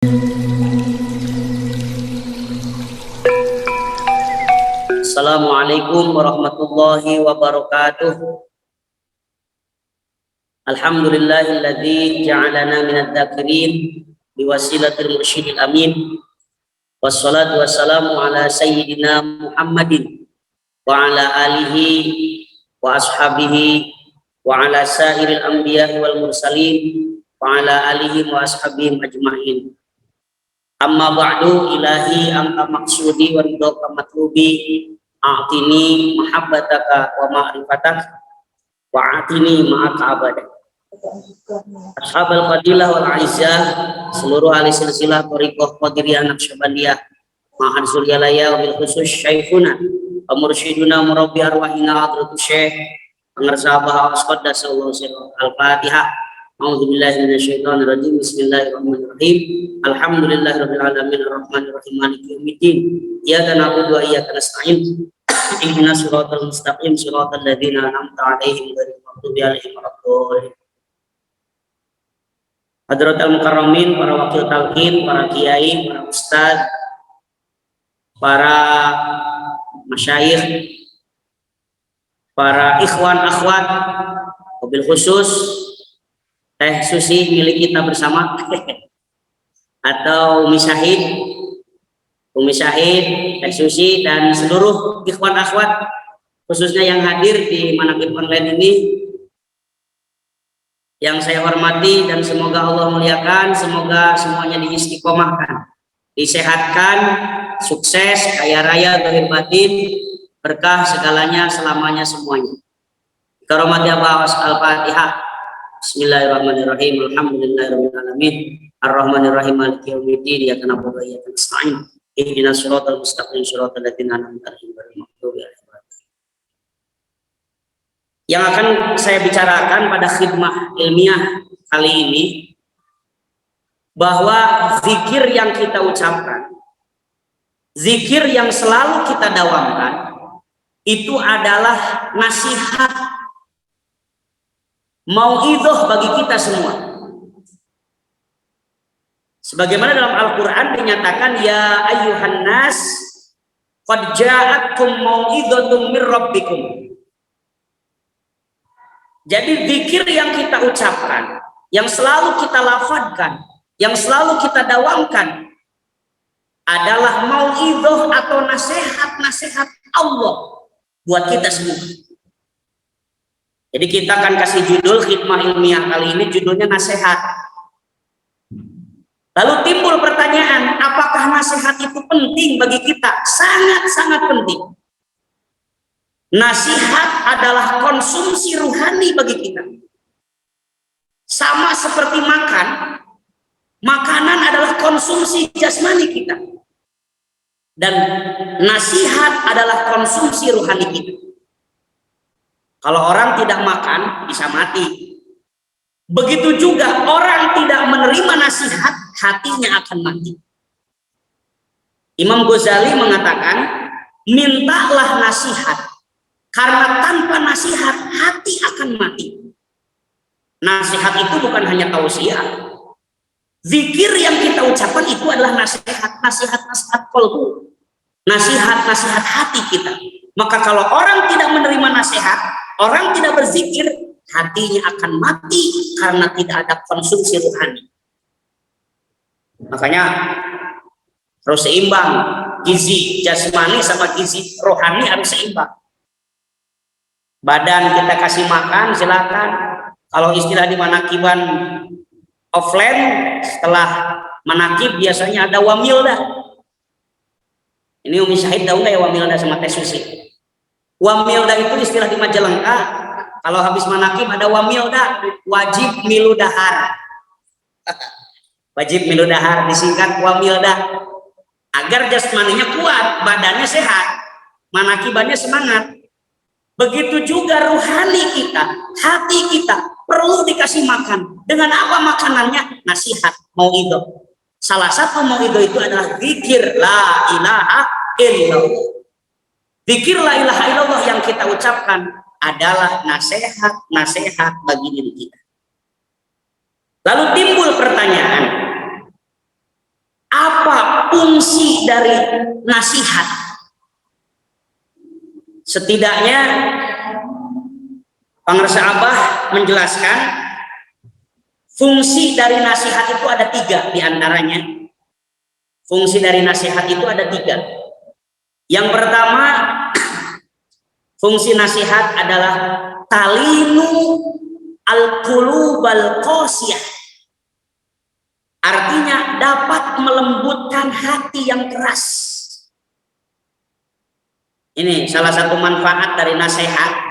Assalamualaikum warahmatullahi wabarakatuh. Alhamdulillahilladzi ja'alana minadz dzakirin biwasilatil mursyidil amin. Wassalatu wassalamu ala sayyidina Muhammadin wa ala alihi wa ashabihi wa ala sairil anbiya'i wal mursalin wa ala alihi wa ashabihim ajma'in. Amma ba'du, ilahi anta maksudi wa ridhoka matlubi, a'tini mahabbataka wa ma'rifatak wa a'tini ma'aka abadah. Ashabal fadilah wal aizah, seluruh ahli silsilah thariqah qadiriyah naqsyabandiyah ma'an suryalaya wa bil khusus syekhuna wa mursyiduna murabbi arwahina hadratus syekh pengersabah asqaddasallahu al-fatihah. A'udzubillahi minasyaitonir rajim. Bismillahirrahmanirrahim. Alhamdulillahirabbil alamin arrahmanir rahim maliki yaumiddin. Iyyaka na'budu wa iyyaka nasta'in. Ihdinas siratal mustaqim siratal ladzina an'amta 'alaihim ghairil maghdubi 'alaihim waladdallin. Hadratul mukarramin, para wakil talqin, para kiai, para ustaz, para masyayikh, para ikhwan akhwat, wabil khusus Teh Susi milik kita bersama atau Umi Syahid, Teh Susi dan seluruh ikhwan akhwat khususnya yang hadir di Manaqib Online ini yang saya hormati, dan semoga Allah muliakan, semoga semuanya diistiqomahkan, disehatkan, sukses, kaya raya, zahir batin, berkah segalanya selamanya semuanya. Karomati Abbas Al-Fatihah. Bismillahirrahmanirrahim. Alhamdulillahirabbil alamin. Arrahmanirrahim maliki yaumiddin. Iyyaka na'budu wa iyyaka nasta'in. Ihdinas siratal mustaqim siratal ladzina an'amta 'alaihim ghairil maghdubi 'alaihim waladdallin. Yang akan saya bicarakan pada khidmah ilmiah kali ini, bahwa zikir yang kita ucapkan, zikir yang selalu kita dawamkan, itu adalah nasihat, mau'idhah bagi kita semua. Sebagaimana dalam Al-Quran dinyatakan, ya ayyuhan nas qad ja'atkum mau'idhatun mir rabbikum. Jadi zikir yang kita ucapkan, yang selalu kita lafadzkan, yang selalu kita dawamkan adalah mau'idhah atau nasihat-nasihat Allah buat kita semua. Jadi kita akan kasih judul khidmah ilmiah kali ini, judulnya nasihat. Lalu timbul pertanyaan, apakah nasihat itu penting bagi kita? Sangat-sangat penting. Nasihat adalah konsumsi ruhani bagi kita. Sama seperti makan, makanan adalah konsumsi jasmani kita. Dan nasihat adalah konsumsi ruhani kita. Kalau orang tidak makan, bisa mati. Begitu juga orang tidak menerima nasihat, hatinya akan mati. Imam Ghazali mengatakan, mintalah nasihat, karena tanpa nasihat, hati akan mati. Nasihat itu bukan hanya tausiah. Zikir yang kita ucapkan itu adalah nasihat qalbu, nasihat hati kita. Maka kalau orang tidak menerima nasihat, orang tidak berzikir, hatinya akan mati karena tidak ada konsumsi ruhani. Makanya harus seimbang, gizi jasmani sama gizi rohani harus seimbang. Badan kita kasih makan, silakan. Kalau istilah di manakiban offline, setelah manakib biasanya ada wamilda. Ini Umi Syahid tahu nggak ya wamilda sama Teh Susi? Wamilda itu istilah di Majalengka. Kalau habis manakib ada wamilda, wajib milu dahar. Wajib milu dahar, disingkat wamilda. Agar jasmaninya kuat, badannya sehat, manakibannya semangat. Begitu juga ruhani kita, hati kita perlu dikasih makan. Dengan apa makanannya? Nasihat, mau'idhah. Salah satu mau'idhah itu adalah zikir la ilaha illallah. Zikir la ilaha illallah yang kita ucapkan adalah nasihat bagi diri kita. Lalu timbul pertanyaan, fungsi dari nasihat? Setidaknya Pangarsa Abah menjelaskan fungsi dari nasihat itu ada 3 diantaranya. Fungsi dari nasihat itu ada 3. Yang pertama, fungsi nasihat adalah talinu al-qulubal qasiyah. Artinya dapat melembutkan hati yang keras. Ini salah satu manfaat dari nasihat.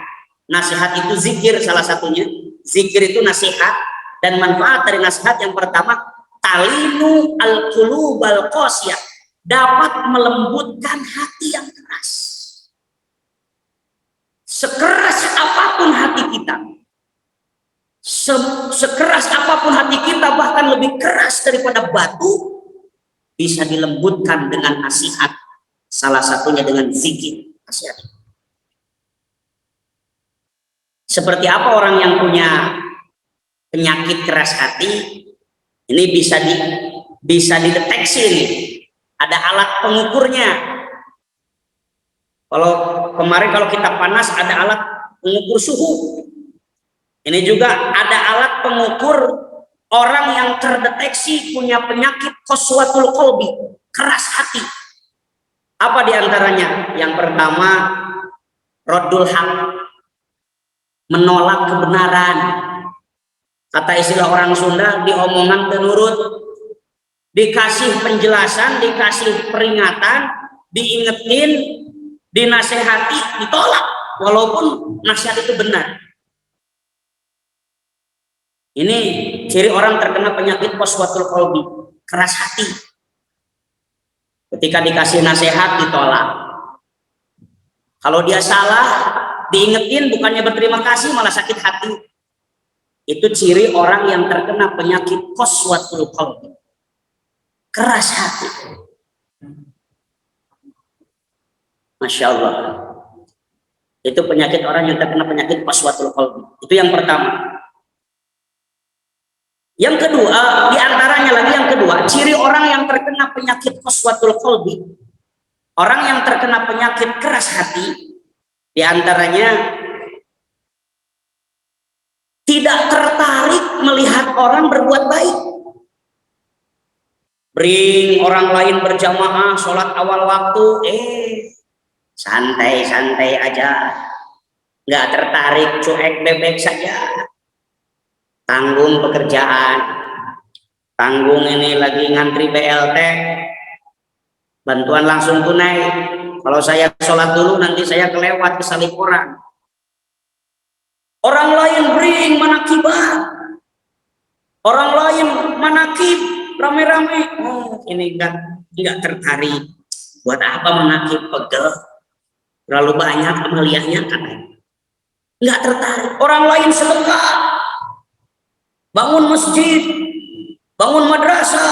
Nasihat itu zikir salah satunya. Zikir itu nasihat, dan manfaat dari nasihat yang pertama talinu al-qulubal qasiyah, dapat melembutkan hati yang keras. Sekeras apapun hati kita, sekeras apapun hati kita, bahkan lebih keras daripada batu, bisa dilembutkan dengan nasihat. Salah satunya dengan zikir, nasihat. Seperti apa orang yang punya penyakit keras hati? Ini bisa dideteksi nih. Ada alat pengukurnya. Kalau kemarin kalau kita panas ada alat pengukur suhu. Ini juga ada alat pengukur orang yang terdeteksi punya penyakit qaswatul qalbi, keras hati. Apa diantaranya? Yang pertama, raddul haq, menolak kebenaran. Kata istilah orang Sunda, diomongan tenurut, dikasih penjelasan, dikasih peringatan, diingetin, dinasehati, ditolak walaupun nasihat itu benar. Ini ciri orang terkena penyakit qaswatul qalbi, keras hati. Ketika dikasih nasihat ditolak. Kalau dia salah diingetin, bukannya berterima kasih malah sakit hati. Itu ciri orang yang terkena penyakit qaswatul qalbi, keras hati. Masya Allah, itu penyakit orang yang terkena penyakit qaswatul qalbi. Itu yang pertama. Yang kedua, diantaranya lagi yang kedua, ciri orang yang terkena penyakit qaswatul qalbi, orang yang terkena penyakit keras hati, diantaranya tidak tertarik melihat orang berbuat baik. Bring orang lain berjamaah sholat awal waktu, santai-santai aja, nggak tertarik, cuek bebek saja, tanggung pekerjaan, tanggung ini lagi ngantri BLT, bantuan langsung tunai. Kalau saya sholat dulu nanti saya kelewat kesalip orang. Orang lain bring manakibah, orang lain manakib rame-rame. Ini nggak tertarik. Buat apa manakib, pegel, terlalu banyak amaliyahnya katanya. Nggak tertarik. Orang lain sedekah, bangun masjid, bangun madrasah,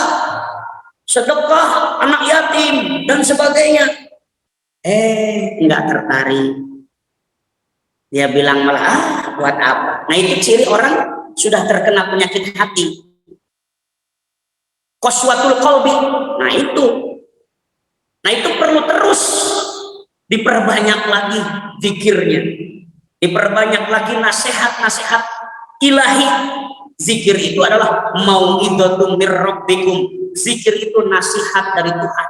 sedekah anak yatim dan sebagainya. Nggak tertarik. Dia bilang malah, buat apa? Nah, itu ciri orang sudah terkena penyakit hati, qaswatul qalbi. Nah itu perlu terus diperbanyak lagi zikirnya, diperbanyak lagi nasihat-nasihat ilahi. Zikir itu adalah mau'idatum mir rabbikum. Zikir itu nasihat dari Tuhan,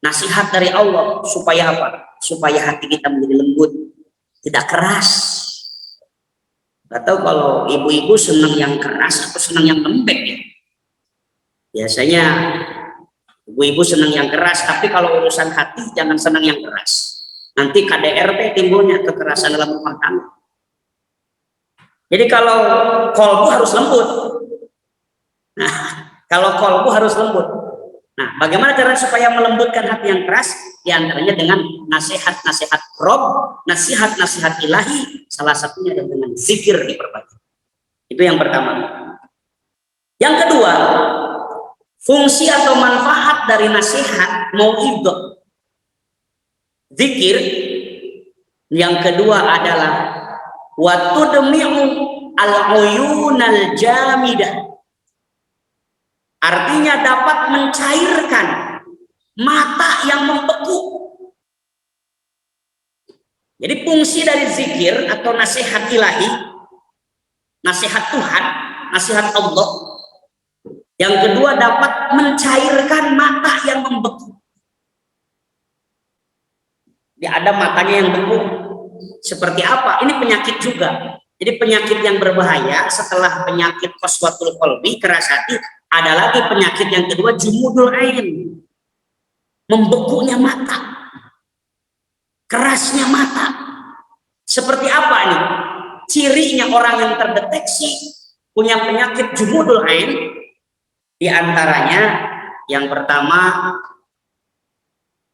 nasihat dari Allah. Supaya apa? Supaya hati kita menjadi lembut, tidak keras. Gak tahu kalau ibu-ibu senang yang keras atau senang yang lembek ya. Biasanya ibu-ibu senang yang keras, tapi kalau urusan hati jangan senang yang keras. Nanti KDRT timbulnya, kekerasan dalam rumah tangga. Jadi kalau kolbu harus lembut. Nah, kalau kolbu harus lembut. Nah, bagaimana cara supaya melembutkan hati yang keras? Di antaranya dengan nasihat-nasihat Rob, nasihat-nasihat ilahi, salah satunya dengan zikir diperbanyak. Itu yang pertama. Yang kedua, fungsi atau manfaat dari nasihat mau'idhah, zikir, yang kedua adalah wa tudmi'u al-uyunal jamidah. Artinya dapat mencairkan mata yang membeku. Jadi fungsi dari zikir atau nasihat ilahi, nasihat Tuhan, nasihat Allah, yang kedua dapat mencairkan mata yang membeku. Ya, ada matanya yang beku. Seperti apa? Ini penyakit juga. Jadi penyakit yang berbahaya setelah penyakit qaswatul qalbi, keras hati, ada lagi penyakit yang kedua, jumudul ain, membekunya mata, kerasnya mata. Seperti apa ini? Cirinya orang yang terdeteksi punya penyakit jumudul ain, diantaranya yang pertama,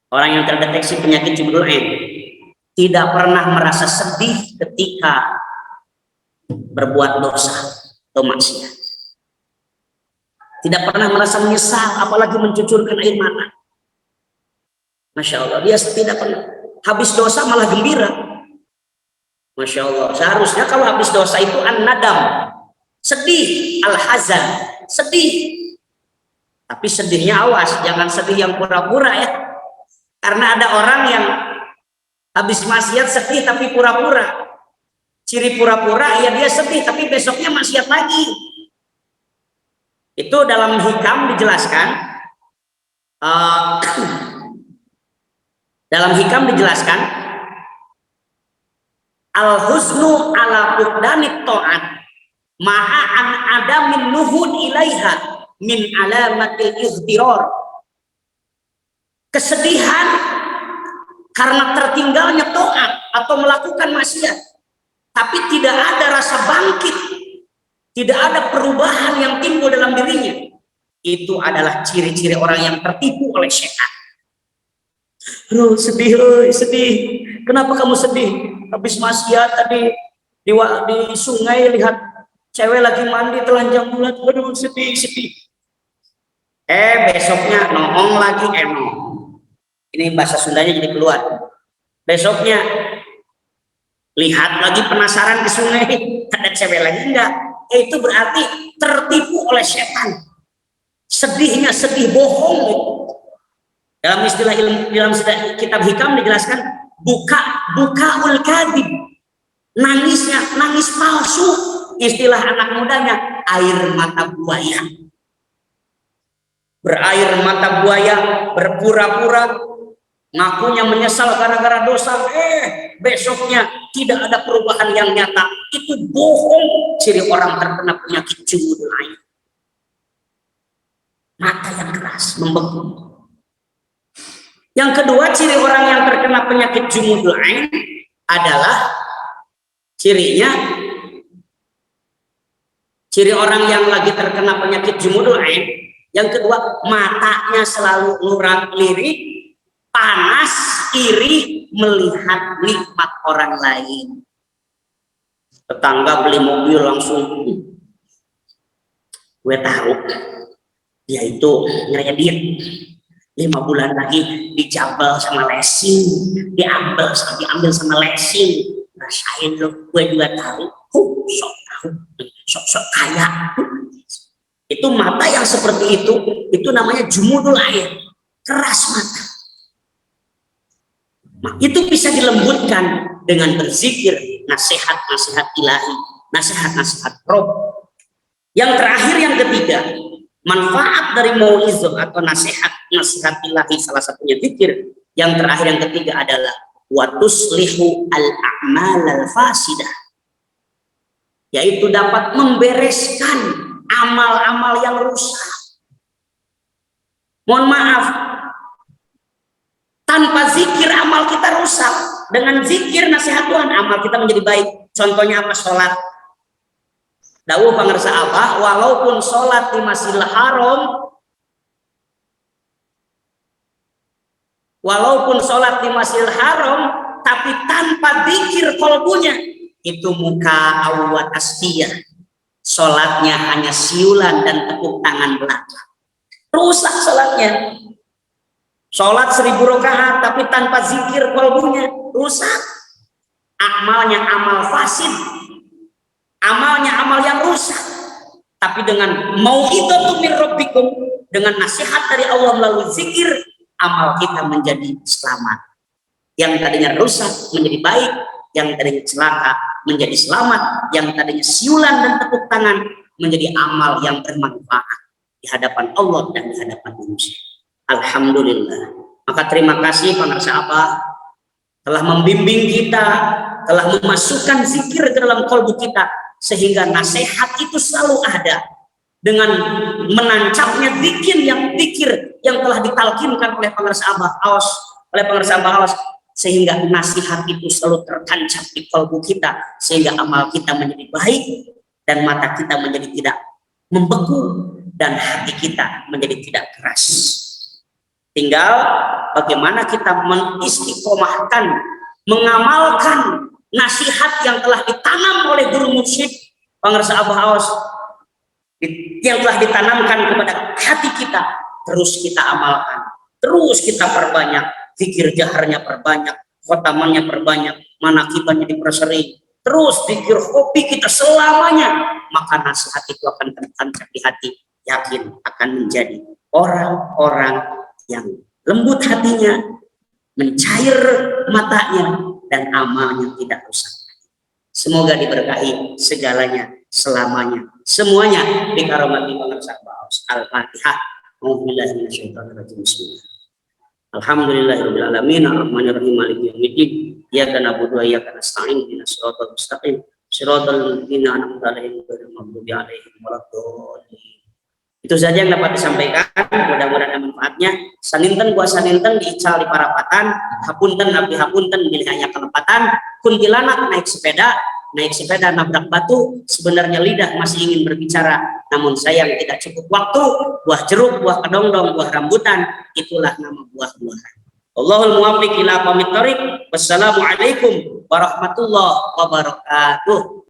orang yang terdeteksi penyakit jumudul ain tidak pernah merasa sedih ketika berbuat dosa atau maksiat. Tidak pernah merasa menyesal, apalagi mencucurkan air mata. Masya Allah, dia tidak pernah. Habis dosa malah gembira. Masya Allah, seharusnya kalau habis dosa itu an-nadam, sedih, al-hazan, sedih. Tapi sedihnya awas, jangan sedih yang pura-pura ya. Karena ada orang yang habis maksiat sedih tapi pura-pura. Ciri pura-pura ya dia sedih tapi besoknya maksiat lagi. Itu dalam hikam dijelaskan. Dalam hikam dijelaskan, al-huznu ala fuqdanit ta'at ma'a an adamin nuhud ilaiha min alamatil ightirar. Kesedihan karena tertinggalnya taat atau melakukan maksiat, tapi tidak ada rasa bangkit, tidak ada perubahan yang timbul dalam dirinya, itu adalah ciri-ciri orang yang tertipu oleh setan. Aduh, sedih, sedih. Kenapa kamu sedih? Habis maksiat tadi di sungai lihat cewek lagi mandi telanjang bulat. Aduh, sedih, sedih. Besoknya nongong lagi, ini bahasa Sundanya jadi keluar. Besoknya lihat lagi, penasaran ke sungai, ada cewek lagi enggak? Itu berarti tertipu oleh setan. Sedihnya sedih bohong. Dalam istilah ilmu, dalam kitab hikam dijelaskan bukaul kadhib, nangisnya nangis palsu. Istilah anak mudanya air mata buaya. Berair mata buaya, berpura-pura ngakunya menyesal gara-gara dosa, besoknya tidak ada perubahan yang nyata. Itu bohong, ciri orang terkena penyakit jumudul ain. Mata yang keras, membeku. Yang kedua, ciri orang yang terkena penyakit jumudul ain adalah ciri orang yang lagi terkena penyakit jumudul ain. Yang kedua, matanya selalu lirik, panas, iri, melihat nikmat orang lain. Tetangga beli mobil langsung, gue tahu dia itu ngeredit 5 bulan lagi dijabel sama leasing, diambil sama leasing. Rasain lo, gue juga tahu. Sok tahu, sok kaya. Itu mata yang seperti itu namanya jumudul ain, keras mata. Nah, itu bisa dilembutkan dengan berzikir, nasihat-nasihat ilahi, nasihat-nasihat Rob. Yang terakhir, yang ketiga, manfaat dari mau'izah atau nasihat ilahi, salah satunya zikir. Yang terakhir, yang ketiga adalah watuslihu al-a'mal al-fasidah, yaitu dapat membereskan amal-amal yang rusak. Mohon maaf, tanpa zikir amal kita rusak. Dengan zikir nasihat Tuhan amal kita menjadi baik. Contohnya apa? Sholat. Dawuh pangersa apa? Walaupun sholat di Masjidil Haram, walaupun sholat di Masjidil Haram, tapi tanpa zikir kolbunya, itu muka awat astiyah. Sholatnya hanya siulan dan tepuk tangan belakang. Rusak sholatnya. Sholat 1000 rakaat tapi tanpa zikir kolbunya, rusak. Amalnya amal fasid, amalnya amal yang rusak. Tapi dengan mau'izatu min rabbikum, dengan nasihat dari Allah melalui zikir, amal kita menjadi selamat. Yang tadinya rusak menjadi baik, yang tadinya celaka menjadi selamat, yang tadinya siulan dan tepuk tangan menjadi amal yang bermanfaat di hadapan Allah dan di hadapan manusia. Alhamdulillah. Maka terima kasih pemirsa Abah telah membimbing kita, telah memasukkan zikir ke dalam kalbu kita, sehingga nasihat itu selalu ada dengan menancapnya zikir yang telah ditalkinkan oleh pemirsa Abah Aos, sehingga nasihat itu selalu tertancap di kalbu kita, sehingga amal kita menjadi baik dan mata kita menjadi tidak membeku dan hati kita menjadi tidak keras. Tinggal bagaimana kita mengistiqomahkan, mengamalkan nasihat yang telah ditanam oleh guru mursyid pemirsa Abah Aos, yang telah ditanamkan kepada hati kita, terus kita amalkan, terus kita perbanyak, zikir jaharnya perbanyak, khotamannya perbanyak, manakibannya dipersering, terus zikir hobi kita selamanya, maka nasihat itu akan tertancap di hati, yakin akan menjadi orang-orang yang lembut hatinya, mencair matanya, dan amalnya tidak rusak. Semoga diberkahi segalanya, selamanya, semuanya dikaromati pemirsa Baos. Al-Fatihah. Alhamdulillahirabbil alamin, arrahmanirrahim, maliki yaumiddin, iyyaka na'budu wa iyyaka nasta'in, ihdinas siratal mustaqim, siratal ladzina an'amta 'alaihim ghairil maghdubi 'alaihim waladdallin. Itu saja yang dapat disampaikan, mudah-mudahan ada manfaatnya. Saninten gua saninten diical di parapatan, hapunten abdi hapunten milih hanya kelepatan, kuntilanak naik sepeda nabrak batu. Sebenarnya lidah masih ingin berbicara, namun sayang tidak cukup waktu. Buah jeruk, buah kedongdong, buah rambutan, itulah nama buah-buahan. Allahul muwaffiq ila aqwamit thoriq. Wassalamualaikum warahmatullahi wabarakatuh.